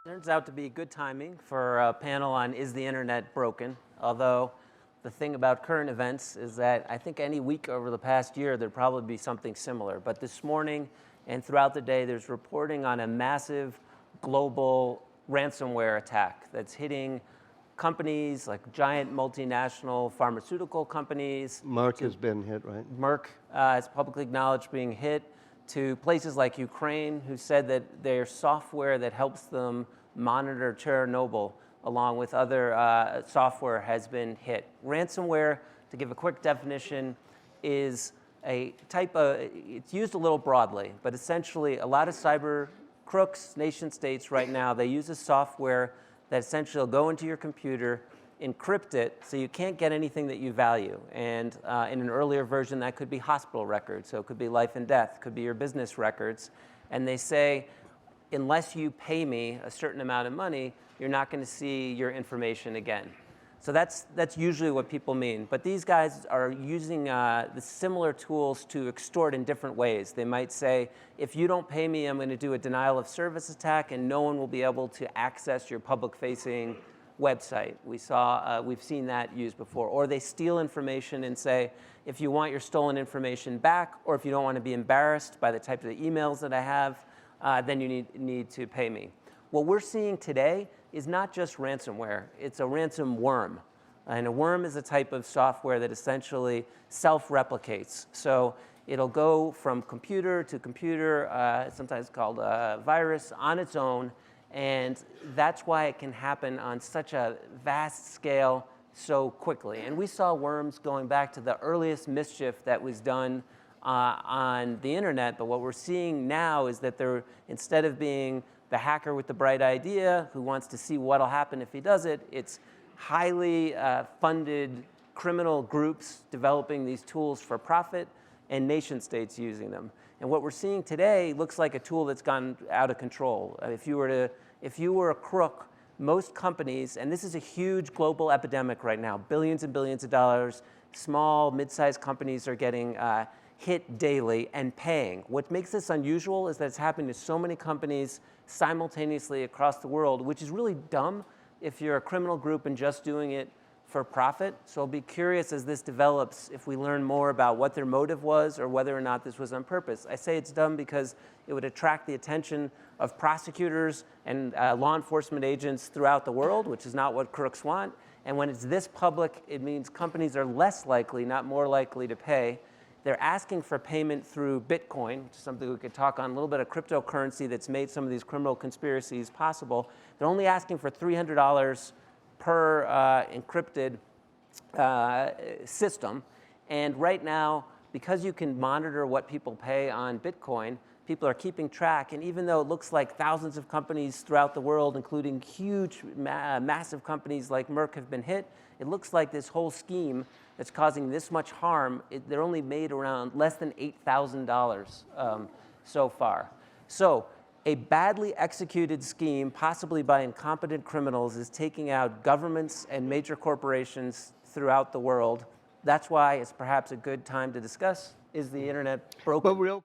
Turns out to be good timing for a panel on Is the Internet Broken? Although the thing about current events is that I think any week over the past year there'd probably be something similar. But this morning and throughout the day there's reporting on a massive global ransomware attack that's hitting companies like giant multinational pharmaceutical companies. Merck has been hit, right? Merck is publicly acknowledged being hit, to places like Ukraine, who said that their software that helps them monitor Chernobyl, along with other software, has been hit. Ransomware, to give a quick definition, is a type of, it's used a little broadly, but essentially a lot of cyber crooks, nation states right now, they use a software that essentially will go into your computer, encrypt it so you can't get anything that you value. And in an earlier version, that could be hospital records, so it could be life and death, could be your business records. And they say, unless you pay me a certain amount of money, you're not going to see your information again. So that's usually what people mean. But these guys are using the similar tools to extort in different ways. They might say, if you don't pay me, I'm going to do a denial of service attack, and no one will be able to access your public-facing website. We've seen that used before. Or they steal information and say, if you want your stolen information back, or if you don't want to be embarrassed by the type of emails that I have, then you need to pay me. What we're seeing today is not just ransomware, it's a ransom worm. And a worm is a type of software that essentially self-replicates. So it'll go from computer to computer, sometimes called a virus, on its own. And that's why it can happen on such a vast scale so quickly. And we saw worms going back to the earliest mischief that was done on the internet. But what we're seeing now is that they're, instead of being the hacker with the bright idea who wants to see what'll happen if he does it, it's highly funded criminal groups developing these tools for profit and nation states using them. And what we're seeing today looks like a tool that's gone out of control. If you were a crook, most companies, and this is a huge global epidemic right now, billions and billions of dollars, small, mid-sized companies are getting hit daily and paying. What makes this unusual is that it's happening to so many companies simultaneously across the world, which is really dumb if you're a criminal group and just doing it for profit. So I'll be curious as this develops if we learn more about what their motive was or whether or not this was on purpose. I say it's dumb because it would attract the attention of prosecutors and law enforcement agents throughout the world, which is not what crooks want. And when it's this public, it means companies are less likely, not more likely, to pay. They're asking for payment through Bitcoin, which is something we could talk on, a little bit of cryptocurrency that's made some of these criminal conspiracies possible. They're only asking for $300 per encrypted system. And right now, because you can monitor what people pay on Bitcoin, people are keeping track. And even though it looks like thousands of companies throughout the world, including huge, massive companies like Merck, have been hit, it looks like this whole scheme that's causing this much harm, they're only made around less than $8,000 so far. So a badly executed scheme, possibly by incompetent criminals, is taking out governments and major corporations throughout the world. That's why it's perhaps a good time to discuss, is the internet broken?